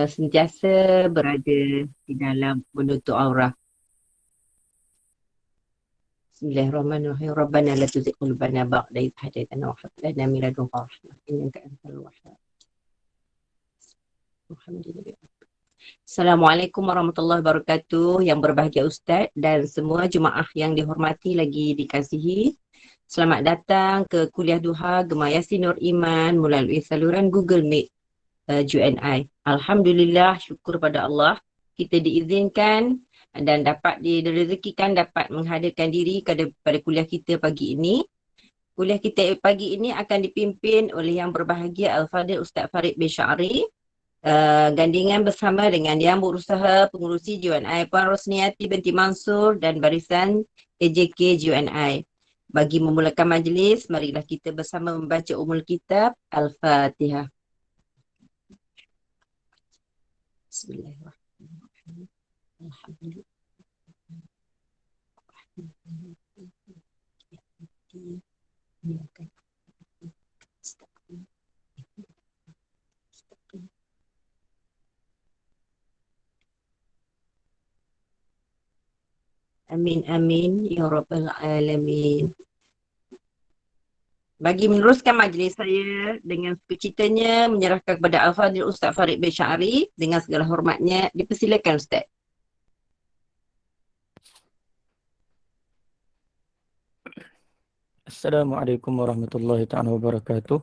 sentiasa berada di dalam menutup aurah. Bismillahirrahmanirrahim. Rabbana la tuzigh qulubana ba'da idh hadaytana wa hab lana min ladunka rahmah innaka antal wahhab. Assalamualaikum warahmatullahi wabarakatuh. Yang berbahagia Ustaz dan semua jemaah yang dihormati lagi dikasihi. Selamat datang ke Kuliah Duha Gemar Yasin Nur Iman melalui saluran Google Meet UNI. Alhamdulillah, syukur pada Allah kita diizinkan dan dapat direzekikan dapat menghadirkan diri pada kuliah kita pagi ini. Kuliah kita pagi ini akan dipimpin oleh yang berbahagia Al-Fadhil Ustaz Farid bin Sya'ri, gandingan bersama dengan yang berusaha pengurusi UNI Puan Rosniati binti Mansur dan barisan AJK UNI. Bagi memulakan majlis, marilah kita bersama membaca Ummul Kitab Al-Fatihah. Bismillahirrahmanirrahim. Alhamdulillah. Amin amin ya rabbal alamin. Bagi meneruskan majlis saya dengan sukacitanya menyerahkan kepada Al-Fadhil Ustaz Farid bin Sya'ri dengan segala hormatnya. Dipersilakan Ustaz. Assalamualaikum warahmatullahi taala wabarakatuh.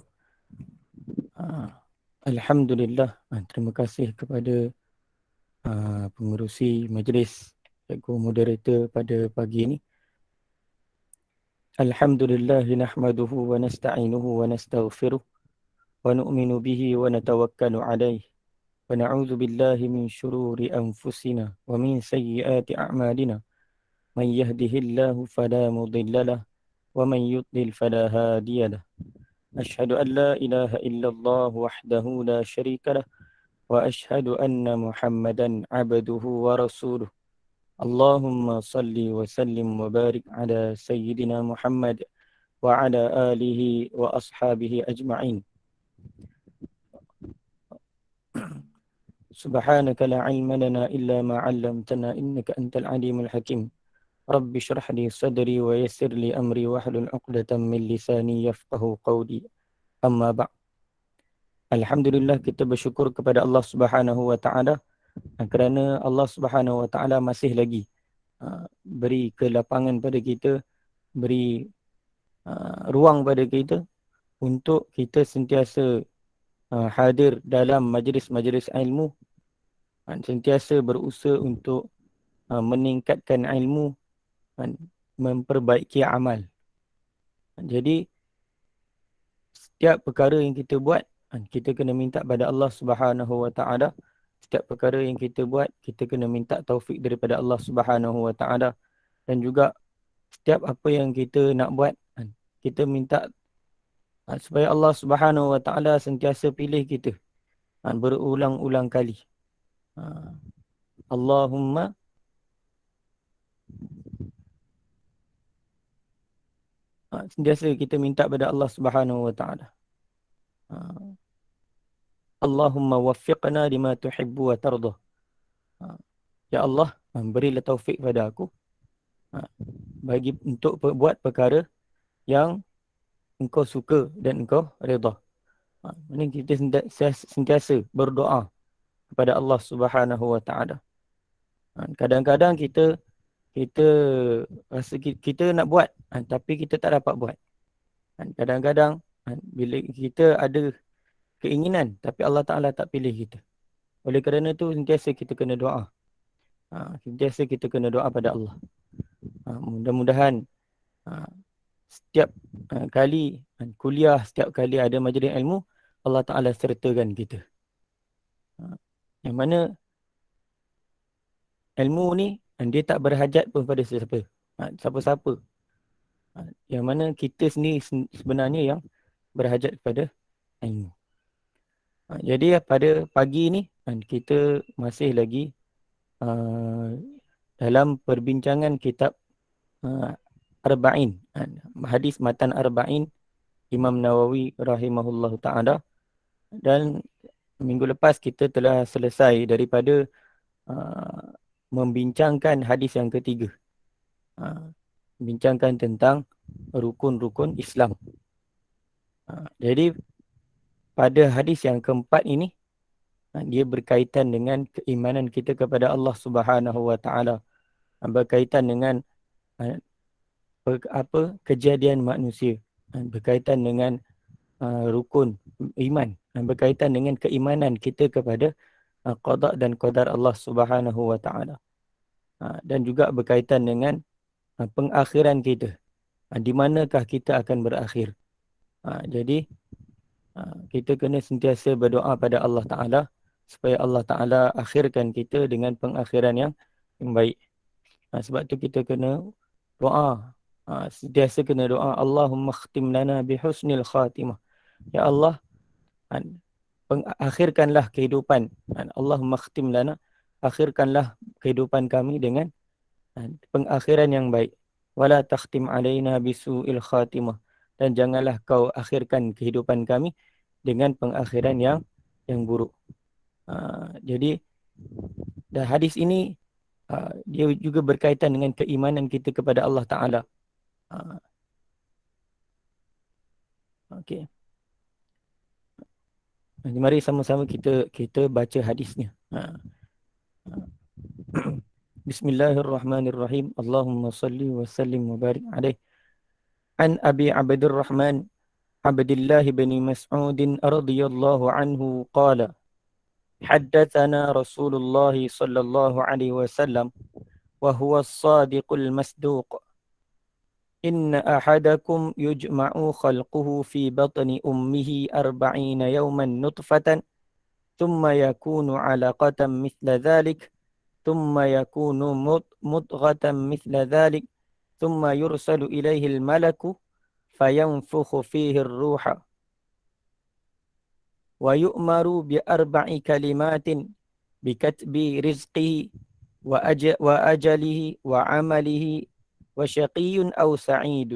Alhamdulillah, terima kasih kepada pengerusi majlis, cikgu moderator pada pagi ini. Alhamdulillah nahmaduhu wa nasta'inuhu wa nastaghfiruh wa nu'minu bihi wa natawakkalu alayh wa na'udzu billahi min syururi anfusina wa min sayyiati a'malina. Man yahdihillahu fala mudilla lahu wa man yudlil fala hadiya lahu. أشهد أن لا إله إلا الله وحده لا شريك له وأشهد أن محمدا عبده ورسوله. اللهم صل وسلم وبارك على سيدنا محمد وعلى آله وأصحابه أجمعين. سبحانك لا علم لنا إلا ما علمتنا إنك أنت العليم الحكيم. رب اشرح لي صدري ويسر لي أمري واحلل عقدة من لساني يفقه قولي. Amma ba'. Alhamdulillah, kita bersyukur kepada Allah Subhanahu wa taala kerana Allah Subhanahu wa taala masih lagi beri kelapangan pada kita, beri ruang pada kita untuk kita sentiasa hadir dalam majlis-majlis ilmu, sentiasa berusaha untuk meningkatkan ilmu dan memperbaiki amal. Jadi setiap perkara yang kita buat, kita kena minta pada Allah Subhanahu wa taala. Setiap perkara yang kita buat, kita kena minta taufik daripada Allah Subhanahu wa taala. Dan juga setiap apa yang kita nak buat, kita minta supaya Allah Subhanahu wa taala sentiasa pilih kita berulang-ulang kali. Allahumma sentiasa kita minta pada Allah Subhanahu wa taala. Allahumma waffiqna lima tuhibbu wa tardah. Ya Allah, berilah taufik pada aku bagi untuk buat perkara yang engkau suka dan engkau redha. Ini kita sentiasa berdoa kepada Allah Subhanahu wa taala. Kadang-kadang kita rasa kita nak buat tapi kita tak dapat buat. Kadang-kadang bila kita ada keinginan tapi Allah Taala tak pilih kita. Oleh kerana itu sentiasa kita kena doa. Sentiasa kita kena doa pada Allah. Mudah-mudahan setiap kali kuliah, setiap kali ada majlis ilmu, Allah Taala sertakan kita. Yang mana ilmu ni dia tak berhajat pun pada sesiapa. Siapa-siapa. Yang mana kita sendiri sebenarnya yang berhajat kepada ilmu. Jadi pada pagi ni kita masih lagi dalam perbincangan kitab Arba'in. Hadis Matan Arba'in Imam Nawawi rahimahullahu ta'ala. Dan Minggu lepas kita telah selesai daripada membincangkan hadis yang ketiga. Membincangkan tentang rukun-rukun Islam. Jadi pada hadis yang keempat ini, dia berkaitan dengan keimanan kita kepada Allah Subhanahu Wa Taala, berkaitan dengan kejadian manusia, berkaitan dengan rukun iman, berkaitan dengan keimanan kita kepada qada dan qadar Allah Subhanahu Wa Taala, dan juga berkaitan dengan pengakhiran kita, di manakah kita akan berakhir. Jadi kita kena sentiasa berdoa pada Allah Ta'ala supaya Allah Ta'ala akhirkan kita dengan pengakhiran yang baik. Sebab tu kita kena doa, sentiasa kena doa, Allahumma khtim lana bihusnil khatimah. Ya Allah, akhirkanlah kehidupan. Allahumma khtim lana, akhirkanlah kehidupan kami dengan pengakhiran yang baik. Wala takhtim alaina bisu'il khatimah. Dan janganlah kau akhirkan kehidupan kami dengan pengakhiran yang buruk. Jadi hadis ini dia juga berkaitan dengan keimanan kita kepada Allah Ta'ala. Okey. Mari sama-sama kita baca hadisnya. Bismillahirrahmanirrahim. Allahumma salli wa sallim wa barik alaih. An Abi Abdurrahman Abdullah bin Mas'ud radhiyallahu anhu qala حدثنا رسول الله صلى الله عليه وسلم وهو الصادق المصدوق إن أحدكم يجمع خلقه في بطن أمه 40 يوما نطفة ثم يكون علقة مثل ذلك ثم يكون مضغة مثل ذلك ثم يرسل إليه الملك فينفخ فيه الروح ويؤمر بأربع كلمات بكتب رزقه وأجله وعمله وشقي أو سعيد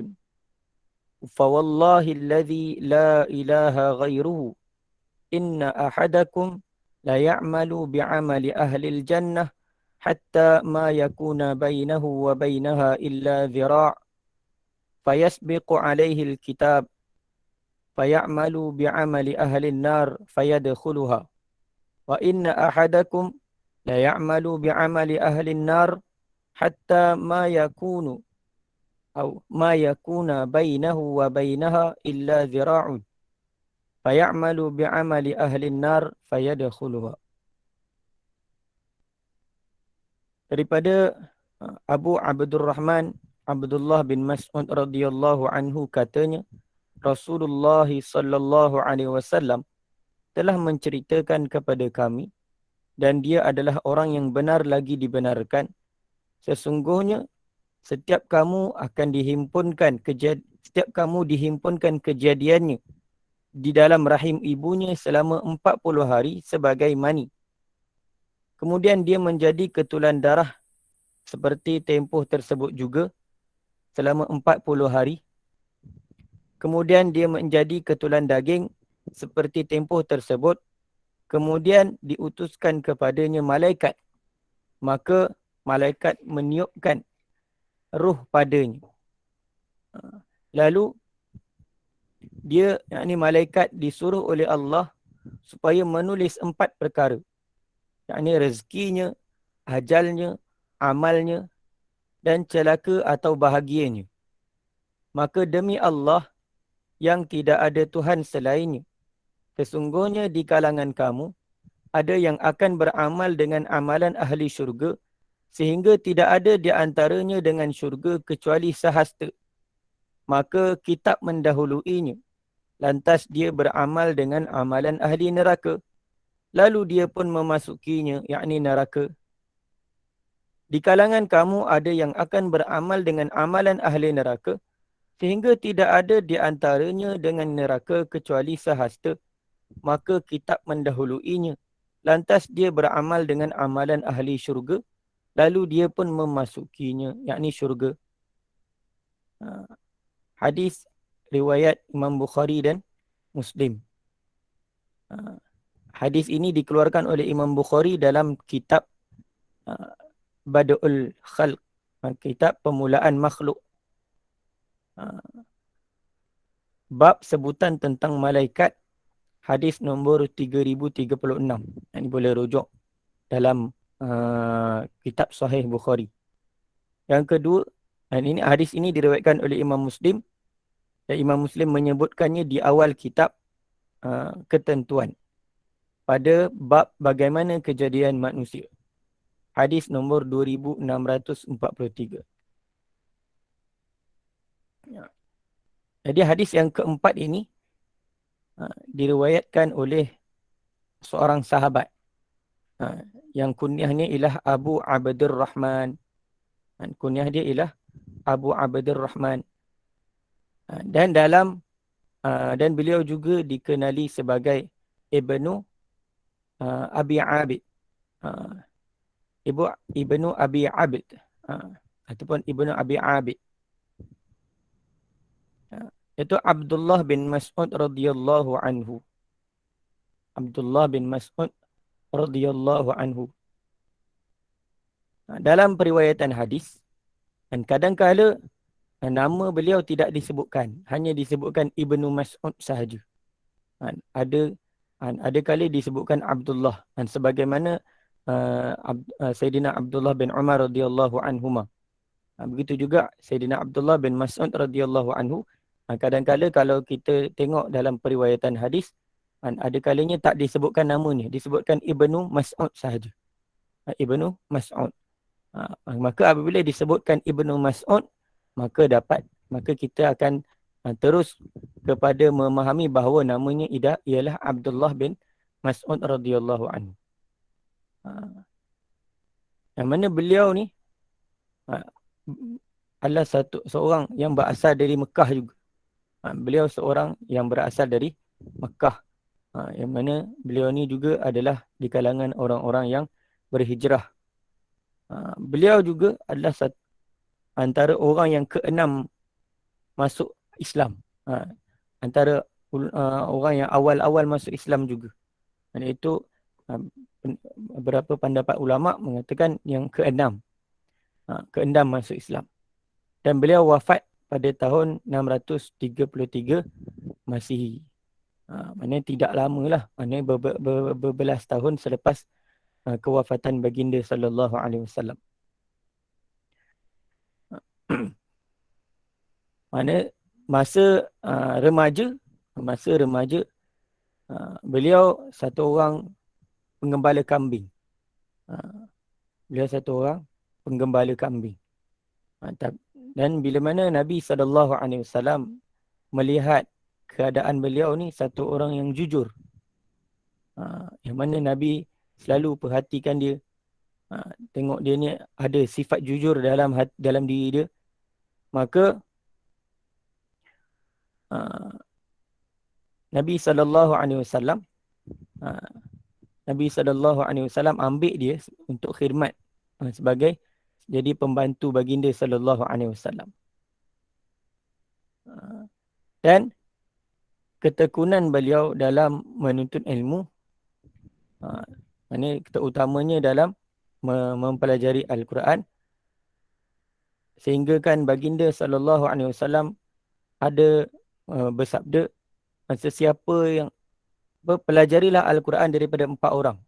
فوالله الذي لا إله غيره إن أحدكم لا يعمل بعمل أهل الجنة حتى ما يكون بينه وبينها إلا ذراع فيسبق عليه الكتاب فيعمل بعمل أهل النار فيدخلها وإن أحدكم لا يعمل بعمل أهل النار حتى ما يكون بينه وبينها إلا ذراع فيعمل بعمل أهل النار فيدخلها. Daripada Abu Abdurrahman Abdullah bin Mas'ud radhiyallahu anhu katanya, Rasulullah sallallahu alaihi wasallam telah menceritakan kepada kami, dan dia adalah orang yang benar lagi dibenarkan. Sesungguhnya setiap kamu dihimpunkan kejadiannya di dalam rahim ibunya selama 40 hari sebagai mani. Kemudian dia menjadi ketulan darah seperti tempoh tersebut juga selama 40 hari. Kemudian dia menjadi ketulan daging seperti tempoh tersebut. Kemudian diutuskan kepadanya malaikat. Maka malaikat meniupkan ruh padanya. Lalu dia, yakni malaikat disuruh oleh Allah supaya menulis 4 perkara. Yakni rezekinya, ajalnya, amalnya dan celaka atau bahagianya. Maka demi Allah yang tidak ada Tuhan selainnya, sesungguhnya di kalangan kamu ada yang akan beramal dengan amalan ahli syurga, sehingga tidak ada di antaranya dengan syurga kecuali sehasta. Maka kitab mendahuluinya. Lantas dia beramal dengan amalan ahli neraka. Lalu dia pun memasukinya, yakni neraka. Di kalangan kamu ada yang akan beramal dengan amalan ahli neraka, sehingga tidak ada di antaranya dengan neraka kecuali sehasta. Maka kitab mendahuluinya. Lantas dia beramal dengan amalan ahli syurga. Lalu dia pun memasukinya, yakni syurga. Hadis riwayat Imam Bukhari dan Muslim. Hadis ini dikeluarkan oleh Imam Bukhari dalam kitab uh, Bada'ul Khalq, kitab Pemulaan Makhluk. Bab sebutan tentang malaikat, hadis nombor 3036. Ini boleh rujuk dalam kitab Sahih Bukhari. Yang kedua, dan ini hadis ini diriwayatkan oleh Imam Muslim, dan Imam Muslim menyebutkannya di awal kitab ketentuan pada bab bagaimana kejadian manusia. Hadis nombor 2643. Jadi hadis yang keempat ini diriwayatkan oleh seorang sahabat yang kunyahnya ialah Abu Abdurrahman. Kunyah dia ialah Abu Abdurrahman. Dan dan beliau juga dikenali sebagai Ibnu Abi Abid. Ibnu Abi Abid ataupun Ibnu Abi Abid. Itu Abdullah bin Mas'ud radhiyallahu anhu. Abdullah bin Mas'ud radhiyallahu anhu. Dalam periwayatan hadis, dan kadang-kala nama beliau tidak disebutkan, hanya disebutkan Ibnu Mas'ud sahaja. Ada kali disebutkan Abdullah, dan sebagaimana Sayyidina Abdullah bin Umar radhiyallahu anhuma. Begitu juga Sayyidina Abdullah bin Mas'ud radhiyallahu anhu. Kadang-kala kalau kita tengok dalam periwayatan hadis, ada kalanya tak disebutkan namanya, disebutkan Ibnu Mas'ud sahaja. Ibnu Mas'ud. Maka apabila disebutkan Ibnu Mas'ud, maka kita akan terus kepada memahami bahawa namanya ialah Abdullah bin Mas'ud radhiyallahu anhu. Yang mana beliau ni adalah seorang yang berasal dari Mekah juga. Beliau seorang yang berasal dari Mekah. Yang mana beliau ni juga adalah di kalangan orang-orang yang berhijrah. Beliau juga adalah antara orang yang ke-6 masuk Islam. Antara orang yang awal-awal masuk Islam juga. Dan itu beberapa pendapat ulama mengatakan yang ke-6. Ke-6 masuk Islam. Dan beliau wafat pada tahun 633 Masihi. Maknanya tidak lama lah. Maknanya berbelas tahun selepas kewafatan baginda sallallahu alaihi wasallam. Mana masa remaja beliau satu orang penggembala kambing. Beliau satu orang penggembala kambing. Dan bila mana Nabi SAW melihat keadaan beliau ni satu orang yang jujur. Yang mana Nabi selalu perhatikan dia. Tengok dia ni ada sifat jujur dalam diri dia. Maka Nabi SAW ambil dia untuk khidmat sebagai jadi pembantu baginda sallallahu alaihi wasallam. Dan ketekunan beliau dalam menuntut ilmu, ini terutamanya dalam mempelajari Al-Quran, sehingga kan baginda sallallahu alaihi wasallam ada bersabda, sesiapa yang pelajarilah Al-Quran daripada 4 orang.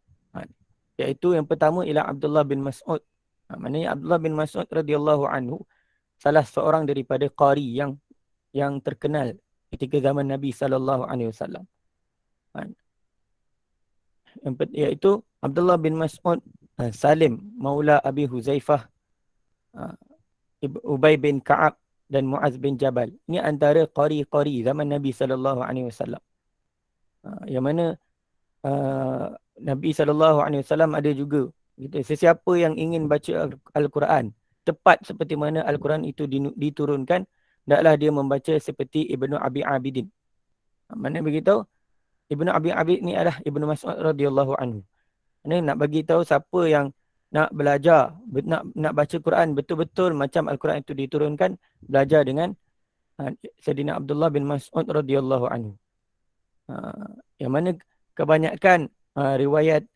Iaitu yang pertama ialah Abdullah bin Mas'ud. Maknanya Abdullah bin Mas'ud radhiyallahu anhu salah seorang daripada qari yang terkenal ketika zaman Nabi sallallahu alaihi wasallam. Iaitu Abdullah bin Mas'ud, Salim maula Abi Huzaifah, Ubay bin Ka'ab dan Muaz bin Jabal. Ini antara qari-qari zaman Nabi sallallahu alaihi wasallam. Yang mana Nabi sallallahu alaihi wasallam ada juga sesiapa yang ingin baca Al-Quran tepat seperti mana Al-Quran itu diturunkan, hendaklah dia membaca seperti Ibnu Abi Abidin. Mana beritahu Ibnu Abi Abid ni adalah Ibnu Mas'ud radhiyallahu anhu. Ini nak bagi tahu siapa yang nak belajar, nak baca Quran betul-betul macam Al-Quran itu diturunkan, belajar dengan Sayyidina Abdullah bin Mas'ud radhiyallahu anhu. Yang mana kebanyakan riwayat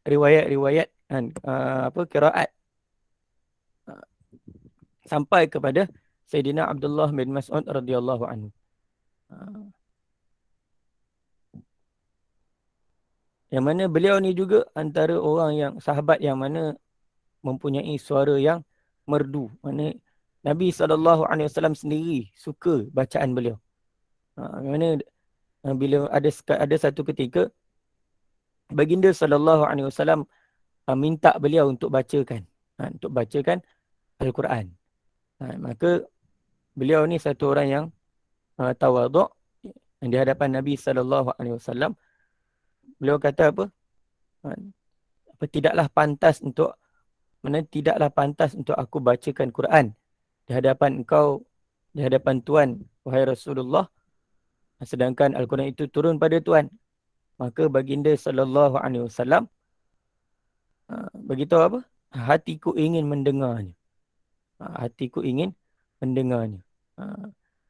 kan, qiraat sampai kepada Sayyidina Abdullah bin Mas'ud radhiyallahu anhu. Yang mana beliau ni juga antara orang yang sahabat yang mana mempunyai suara yang merdu. Mana Nabi SAW sendiri suka bacaan beliau. Mana bila ada satu ketika baginda SAW minta beliau untuk bacakan Al-Quran. Maka beliau ni satu orang yang tawaduk di hadapan Nabi SAW. Beliau kata apa? Tidaklah pantas untuk aku bacakan Quran di hadapan engkau, di hadapan Tuan, wahai Rasulullah, sedangkan Al-Quran itu turun pada Tuan. Maka baginda SAW beritahu apa? Hatiku ingin mendengarnya.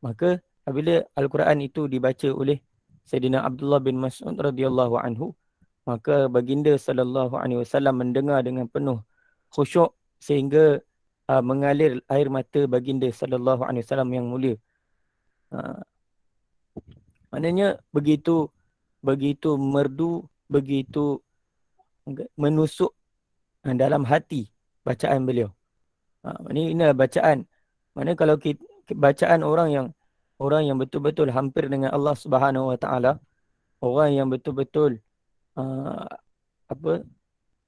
Maka apabila Al-Quran itu dibaca oleh Sayyidina Abdullah bin Mas'ud radhiyallahu anhu, maka baginda SAW mendengar dengan penuh khusyuk sehingga mengalir air mata baginda SAW yang mulia. Maknanya begitu merdu, begitu menusuk dalam hati bacaan beliau. Ini bacaan. Mana kalau bacaan orang yang betul-betul hampir dengan Allah Subhanahu Wa Taala, orang yang betul-betul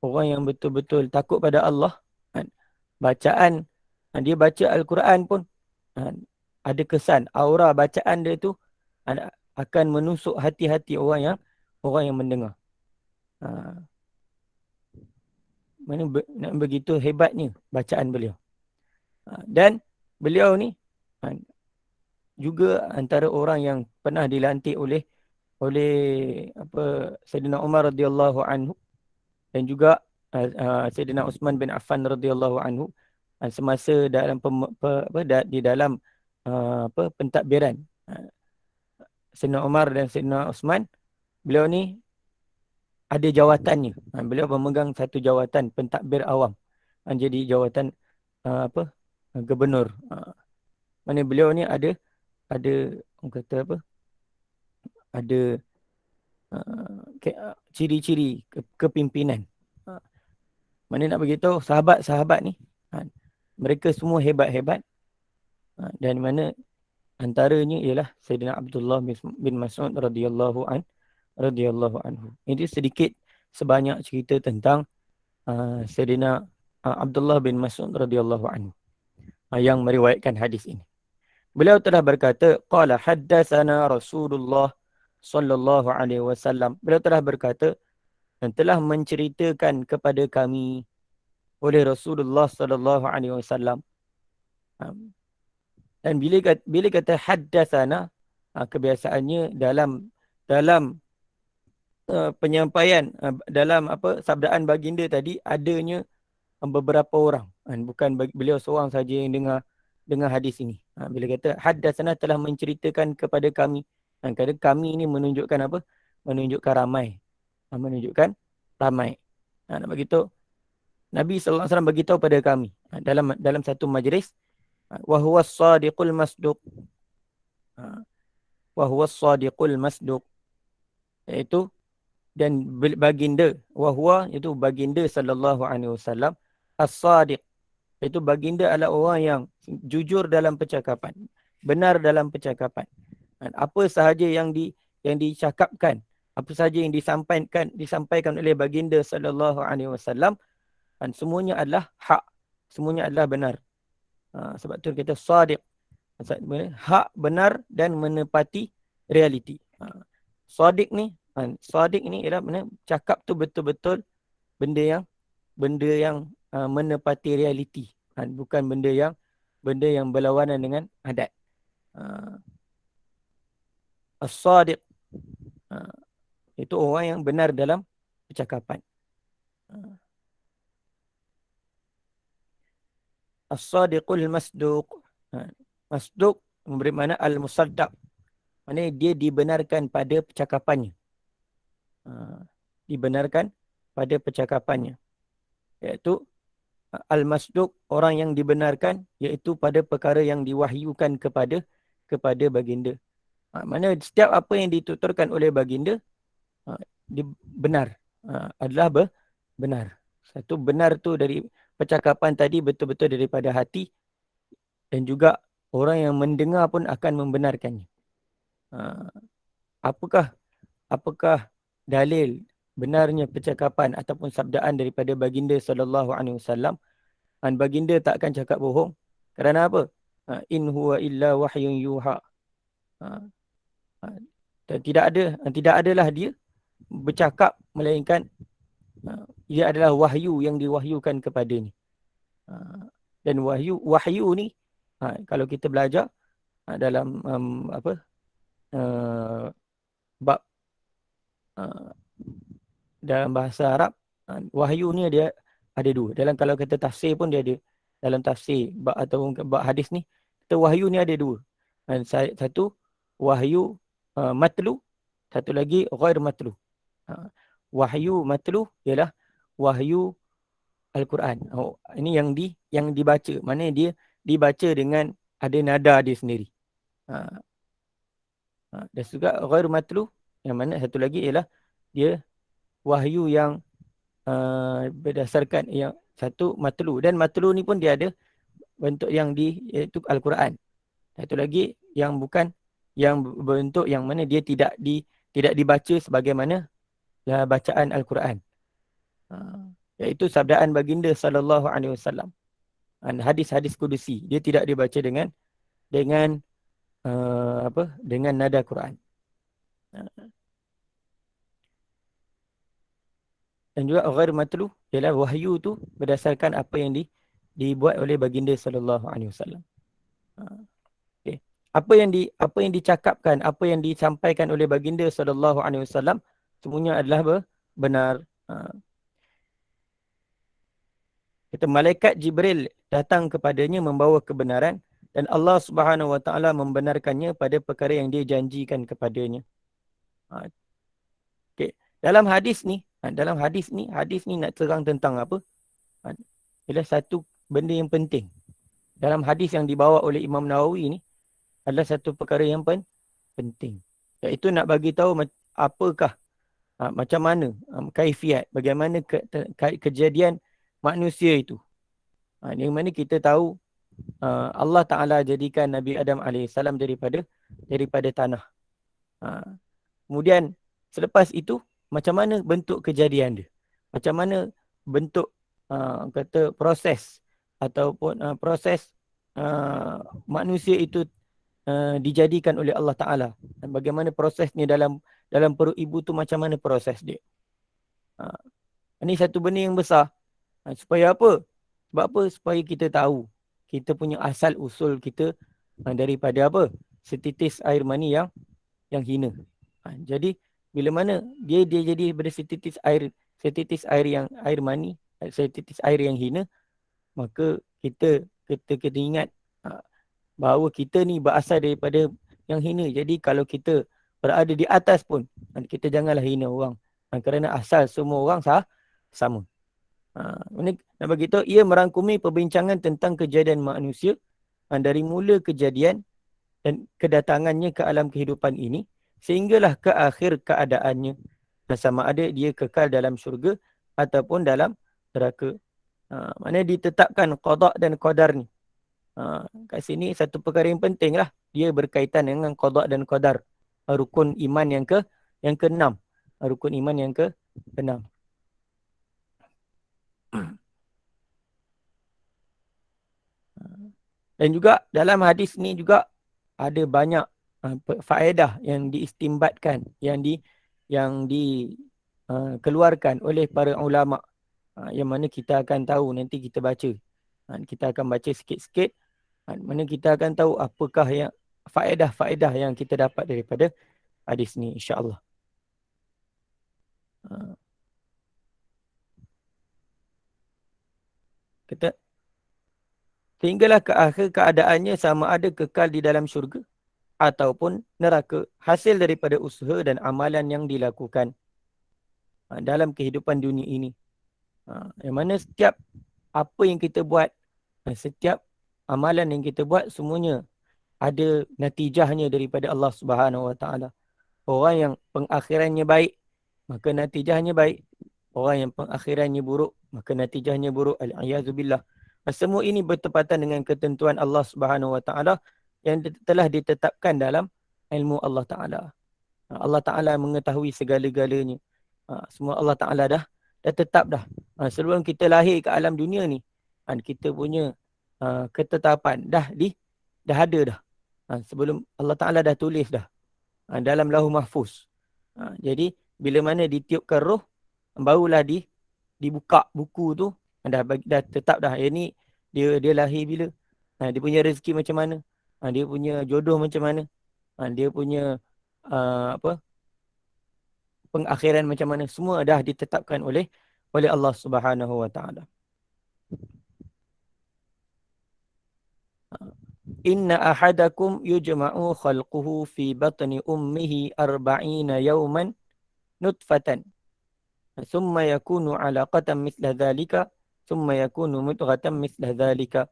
orang yang betul-betul takut pada Allah, bacaan dia baca Al-Quran pun ada kesan, aura bacaan dia tu akan menusuk hati-hati orang yang mendengar. Mana begitu hebatnya bacaan beliau. Dan beliau ni juga antara orang yang pernah dilantik oleh Sayyidina Umar radhiyallahu anhu dan juga Sayyidina Uthman bin Affan radhiyallahu anhu semasa dalam di dalam pentadbiran. Sayyidina Umar dan Sayyidina Uthman, beliau ni ada jawatannya. Beliau memegang satu jawatan pentadbir awam. Jadi jawatan gubernur. Mana beliau ni ada orang kata apa? Ada ciri-ciri kepimpinan. Mana nak beritahu sahabat-sahabat ni, mereka semua hebat-hebat. Dan mana antaranya ialah Sayyidina Abdullah bin Mas'ud radhiyallahu anhu. Ini sedikit sebanyak cerita tentang Sayyidina Abdullah bin Mas'ud radhiyallahu anhu yang meriwayatkan hadis ini. Beliau telah berkata, qala haddatsana Rasulullah sallallahu alaihi wasallam. Beliau telah berkata dan telah menceritakan kepada kami oleh Rasulullah sallallahu alaihi wasallam. Dan bila kata haddatsana, kebiasaannya dalam penyampaian dalam sabdaan baginda tadi adanya beberapa orang, bukan beliau seorang saja yang dengar hadis ini. Bila kata haddatsana telah menceritakan kepada kami, kadang kami ini menunjukkan apa? Menunjukkan ramai. Nak beritahu Nabi sallallahu alaihi wasallam beritahu pada kami dalam satu majlis, wa huwas sadiqul masduq. Wa huwas sadiqul masduq, iaitu dan baginda, wahwa itu baginda sallallahu alaihi wasallam, as-sadiq itu baginda adalah orang yang jujur dalam percakapan, benar dalam percakapan. Dan apa sahaja yang dicakapkan, apa sahaja yang disampaikan oleh baginda sallallahu alaihi wasallam, dan semuanya adalah hak, semuanya adalah benar. Sebab tu kita sadiq, hak, benar dan menepati realiti. Sadiq ni ialah mana cakap tu betul-betul benda yang menepati realiti, bukan benda yang berlawanan dengan adat. As-sadiq itu orang yang benar dalam percakapan. As-sadiqul masduq. Masduq memberi makna al-musaddaq. Maknanya dia dibenarkan pada percakapannya. Dibenarkan pada percakapannya, iaitu al-masduq, orang yang dibenarkan, iaitu pada perkara yang diwahyukan kepada baginda. Mana setiap apa yang dituturkan oleh baginda benar, adalah benar. Satu benar tu dari percakapan tadi betul-betul daripada hati, dan juga orang yang mendengar pun akan membenarkannya. Apakah dalil benarnya percakapan ataupun sabdaan daripada baginda sallallahu alaihi wasallam? Dan baginda tak akan cakap bohong. Kerana apa? In huwa illa wahyun yuha. Dan tidak adalah dia bercakap melainkan ia adalah wahyu yang diwahyukan kepadanya. Dan wahyu ni kalau kita belajar dalam bab dalam bahasa Arab, wahyu ni dia ada dua. Kalau kata tafsir pun dia ada. Dalam tafsir atau bab hadis ni, kata wahyu ni ada dua. Satu wahyu matlu, satu lagi ghair matlu. Wahyu matlu ialah wahyu Al-Quran. Ini yang dibaca. Maknanya dia dibaca dengan ada nada dia sendiri. Dan juga ghair matlu, yang mana satu lagi ialah dia wahyu yang berdasarkan yang satu matlu, dan matlu ni pun dia ada bentuk yang iaitu Al-Quran. Satu lagi yang bukan, yang bentuk yang mana dia tidak dibaca sebagaimana bacaan Al-Quran. Iaitu sabdaan baginda sallallahu alaihi wasallam. Hadis-hadis kudusi, dia tidak dibaca dengan nada Quran. Dan juga ghair matlu ialah wahyu tu berdasarkan apa yang dibuat oleh baginda sallallahu alaihi wasallam. Okay. Apa yang dicakapkan, apa yang disampaikan oleh baginda sallallahu alaihi wasallam semuanya adalah benar. Kata malaikat Jibril datang kepadanya membawa kebenaran, dan Allah Subhanahu wa taala membenarkannya pada perkara yang dia janjikan kepadanya. Okay. Dalam hadis ni nak terang tentang apa? Ialah satu benda yang penting. Dalam hadis yang dibawa oleh Imam Nawawi ni adalah satu perkara yang penting. Iaitu nak bagi tahu apakah, macam mana kaifiat, bagaimana kejadian manusia itu. Yang mana kita tahu Allah Ta'ala jadikan Nabi Adam AS daripada tanah. Kemudian selepas itu, macam mana bentuk kejadian dia? Macam mana bentuk proses ataupun proses manusia itu dijadikan oleh Allah Ta'ala? Dan bagaimana prosesnya dalam perut ibu tu, macam mana proses dia? Ini satu benda yang besar. Supaya apa? Sebab apa? Supaya kita tahu kita punya asal usul kita daripada apa? Setitis air mani yang hina. Jadi bila mana dia jadi pada setitis air yang hina, maka kita ingat bahawa kita ni berasal daripada yang hina. Jadi kalau kita berada di atas pun, kita janganlah hina orang, kerana asal semua orang sama. Ini nak bagi tahu, ia merangkumi perbincangan tentang kejadian manusia dari mula kejadian dan kedatangannya ke alam kehidupan ini sehinggalah ke akhir keadaannya, dan sama ada dia kekal dalam syurga ataupun dalam neraka. Maknanya ditetapkan qada dan qadar ni. Kat sini satu perkara yang penting lah, dia berkaitan dengan qada dan qadar, rukun iman yang ke-6. Rukun iman yang ke-6. Dan juga dalam hadis ni juga ada banyak faedah yang diistimbatkan, yang dikeluarkan oleh para ulama, yang mana kita akan tahu nanti kita baca. Kita akan baca sikit-sikit, mana kita akan tahu apakah yang faedah-faedah yang kita dapat daripada hadis ni, insya-Allah. Kita sehinggalah ke akhir keadaannya, sama ada kekal di dalam syurga ataupun neraka, hasil daripada usaha dan amalan yang dilakukan. dalam kehidupan dunia ini. Yang mana setiap apa yang kita buat, setiap amalan yang kita buat, semuanya ada natijahnya daripada Allah Subhanahu Wa Taala. Orang yang pengakhirannya baik, maka natijahnya baik. Orang yang pengakhirannya buruk, maka natijahnya buruk. Al-Iyazubillah. Semua ini bertepatan dengan ketentuan Allah Subhanahu Wa Taala yang telah ditetapkan dalam ilmu Allah Taala. Allah Taala mengetahui segala-galanya. Semua Allah Taala dah tetap dah. Sebelum kita lahir ke alam dunia ni, kita punya ketetapan dah ada dah. Sebelum Allah Taala dah tulis dah dalam Lauh Mahfuz. Jadi bila mana ditiupkan roh, barulah dibuka buku tu, dah tetap dah. Ini dia lahir bila, dia punya rezeki macam mana, dia punya jodoh macam mana, dia punya pengakhiran macam mana, semua dah ditetapkan oleh Allah Subhanahu Wa Taala. Inna ahadakum yujma'u khalquhu fi batni ummihi 40 yawman nutfatan thumma yakunu 'alaqatan mithla dhalika thumma yakunu mudghatan mithla dhalika.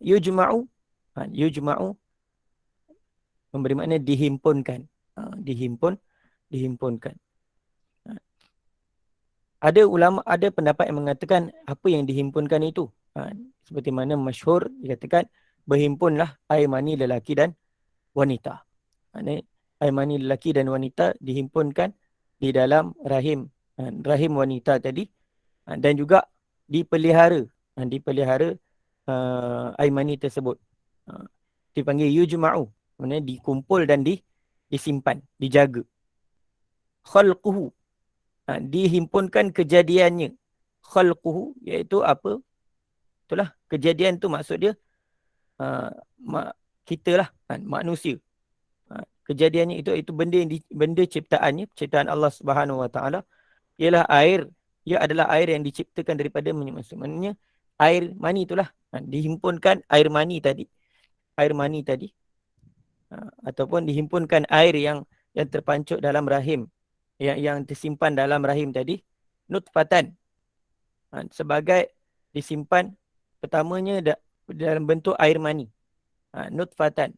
Yujma'u memberi makna dihimpunkan. Dihimpunkan. Ada ulama, ada pendapat yang mengatakan apa yang dihimpunkan itu. Seperti mana masyhur dikatakan, berhimpunlah air mani lelaki dan wanita. Air mani lelaki dan wanita dihimpunkan di dalam rahim wanita tadi, dan juga dipelihara air mani tersebut. Dipanggil yujma'u, maknanya dikumpul dan disimpan, dijaga. Khalquhu, dihimpunkan kejadiannya. Khalquhu iaitu apa? Itulah kejadian tu, maksud dia kita lah, manusia. Kejadiannya itu benda ciptaannya, ciptaan Allah Subhanahu Wa Taala, ialah air. Ia adalah air yang diciptakan daripada manusia. Maknanya air mani itulah, dihimpunkan air mani tadi, ataupun dihimpunkan air yang terpancut dalam rahim, yang tersimpan dalam rahim tadi, nutfatan, sebagai disimpan pertamanya dalam bentuk air mani, nutfatan.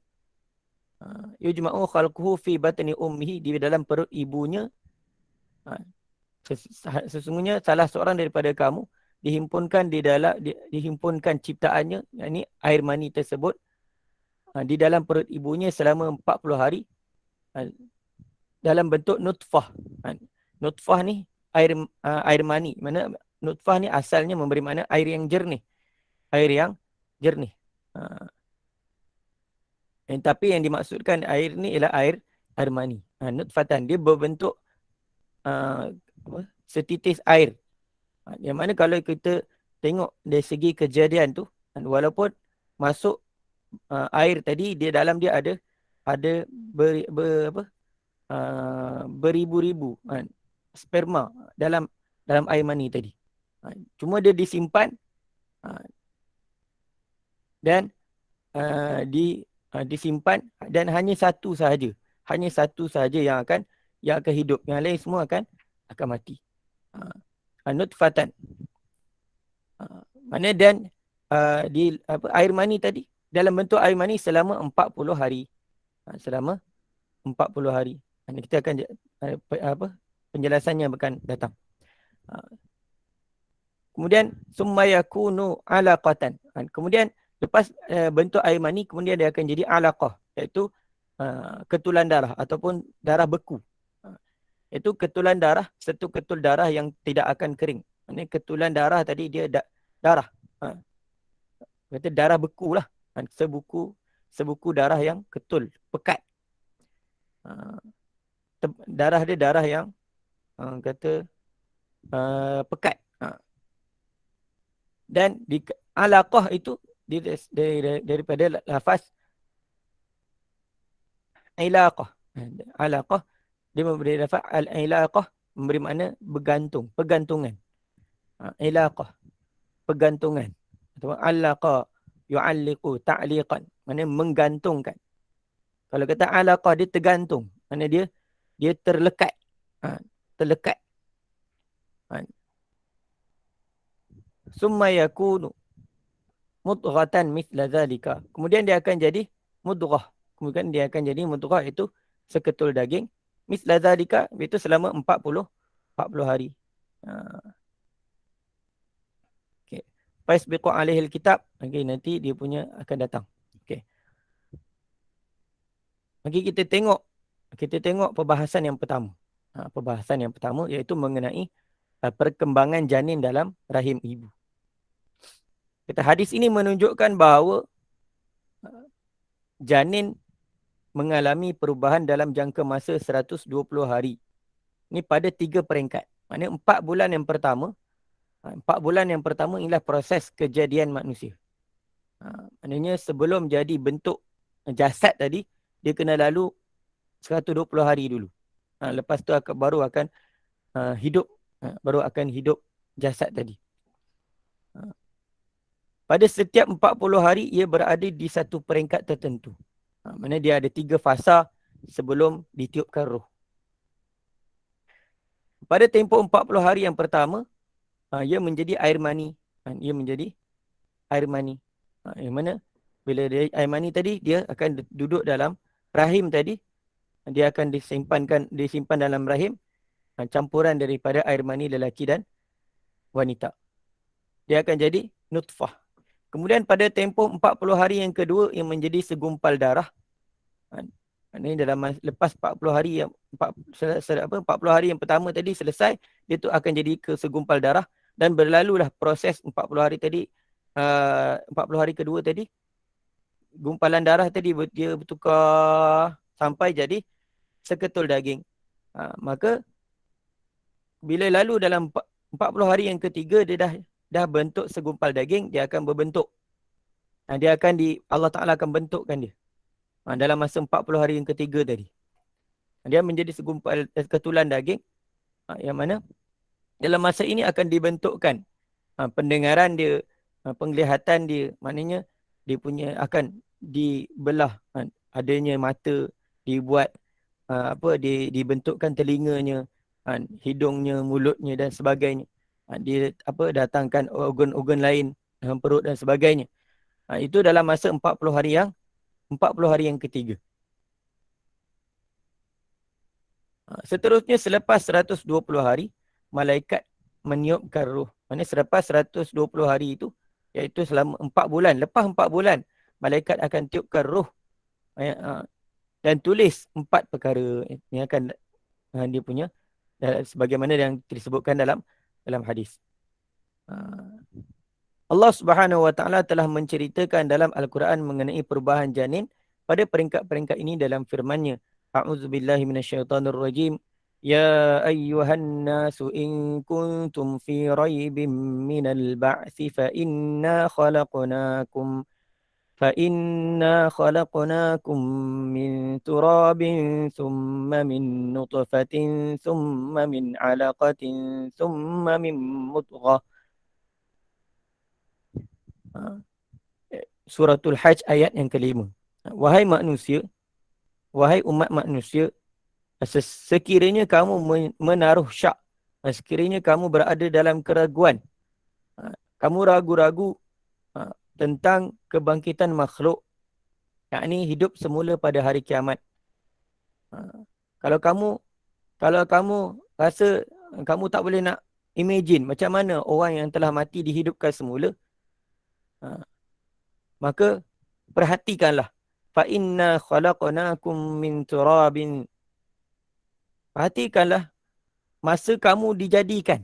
Yujma'u khalquhu fi batni ummihi, di dalam perut ibunya. Sesungguhnya salah seorang daripada kamu dihimpunkan ciptaannya, yakni air mani tersebut, di dalam perut ibunya selama 40 hari, dalam bentuk nutfah. Nutfah ni air mani. Mana nutfah ni asalnya memberi makna air yang jernih. Tapi yang dimaksudkan air ni ialah air mani. Nutfatan, dia berbentuk setitis air. Yang mana kalau kita tengok dari segi kejadian tu, walaupun masuk air tadi, dia dalam dia ada beribu-ribu sperma dalam air mani tadi. Cuma dia disimpan dan disimpan, dan hanya satu sahaja yang akan hidup. Yang lain semua akan mati. Nutfatan. Mana dan air mani tadi, dalam bentuk air mani selama 40 hari. Selama 40 hari. Kita akan penjelasannya akan datang. Kemudian summa yakunu alaqatan. Kemudian lepas bentuk air mani, kemudian dia akan jadi alaqah, iaitu ketulan darah ataupun darah beku. Itu ketulan darah, satu ketul darah yang tidak akan kering. Ini ketulan darah tadi dia darah. Kata darah beku lah. Sebuku darah yang ketul, pekat. Darah dia darah yang pekat. Dan di alaqah itu daripada lafaz ilaqah. Alaqah, dia memberi lafaz al-ilaqah, memberi makna bergantung, pegantungan. Ilaqah, pegantungan. Atau alaqa yu'alliqu ta'liqan, maknanya menggantungkan. Kalau kata alaqah, dia tergantung, maknanya dia terlekat. terlekat. Summa yakunu mudghatan mithla zalika. Kemudian dia akan jadi mudghah. Kemudian dia akan jadi mudghah, itu seketul daging. Mithla zalika, itu selama 40 hari. Okay. Faisbiqu alaihil kitab. Okay, nanti dia punya akan datang. Okay. Okay, kita tengok perbahasan yang pertama. Perbahasan yang pertama iaitu mengenai perkembangan janin dalam rahim ibu. Kata hadis ini menunjukkan bahawa janin mengalami perubahan dalam jangka masa 120 hari. Ini pada 3 peringkat. Maknanya 4 bulan yang pertama. 4 bulan yang pertama inilah proses kejadian manusia. Maknanya sebelum jadi bentuk jasad tadi, dia kena lalu 120 hari dulu. Lepas tu baru akan hidup. Baru akan hidup jasad tadi. Pada setiap 40 hari, ia berada di satu peringkat tertentu. Maksudnya dia ada 3 fasa sebelum ditiupkan roh. Pada tempoh 40 hari yang pertama, ia menjadi air mani. Ia menjadi air mani. Yang mana bila dia air mani tadi, dia akan duduk dalam rahim tadi. Dia akan disimpan dalam rahim. Campuran daripada air mani lelaki dan wanita. Dia akan jadi nutfah. Kemudian pada tempoh 40 hari yang kedua, ia menjadi segumpal darah. Ini dalam lepas 40 hari yang 40 hari yang pertama tadi selesai, dia tu akan jadi ke segumpal darah dan berlalulah proses 40 hari tadi. 40 hari kedua tadi, gumpalan darah tadi dia bertukar sampai jadi seketul daging. Maka bila lalu dalam 40 hari yang ketiga, dia dah bentuk segumpal daging, dia akan berbentuk. Dia akan Allah Ta'ala akan bentukkan dia. Dalam masa 40 hari yang ketiga tadi. Dia menjadi segumpal ketulan daging. Yang mana dalam masa ini akan dibentukkan pendengaran dia, penglihatan dia. Maknanya dia punya akan dibelah. Adanya mata, dibuat dibentukkan telinganya, hidungnya, mulutnya dan sebagainya. Dia datangkan organ-organ lain dalam perut dan sebagainya. Itu dalam masa 40 hari yang ketiga. Seterusnya selepas 120 hari, malaikat meniupkan roh. Maksudnya selepas 120 hari itu, iaitu selama 4 bulan. Lepas 4 bulan, malaikat akan tiupkan roh. Dan tulis 4 perkara yang akan dia punya, sebagaimana yang disebutkan dalam hadis. Allah Subhanahu wa taala telah menceritakan dalam Al-Quran mengenai perubahan janin pada peringkat-peringkat ini dalam firman-Nya. A'udzubillahi minasyaitonirrajim. Ya ayyuhan nasu in kuntum fi raibin minal ba'tsi fa inna khalaqnakum min turabin thumma min nutfatin thumma min 'alaqatin thumma min mudghah. Suratul Hajj ayat yang kelima. Wahai manusia, wahai umat manusia, sekiranya kamu menaruh syak, sekiranya kamu berada dalam keraguan, kamu ragu-ragu tentang kebangkitan makhluk, yakni hidup semula pada hari kiamat. Kalau kamu rasa kamu tak boleh nak imagine macam mana orang yang telah mati dihidupkan semula, maka perhatikanlah. Fa inna khalaqnakum min turabin. Perhatikanlah masa kamu dijadikan.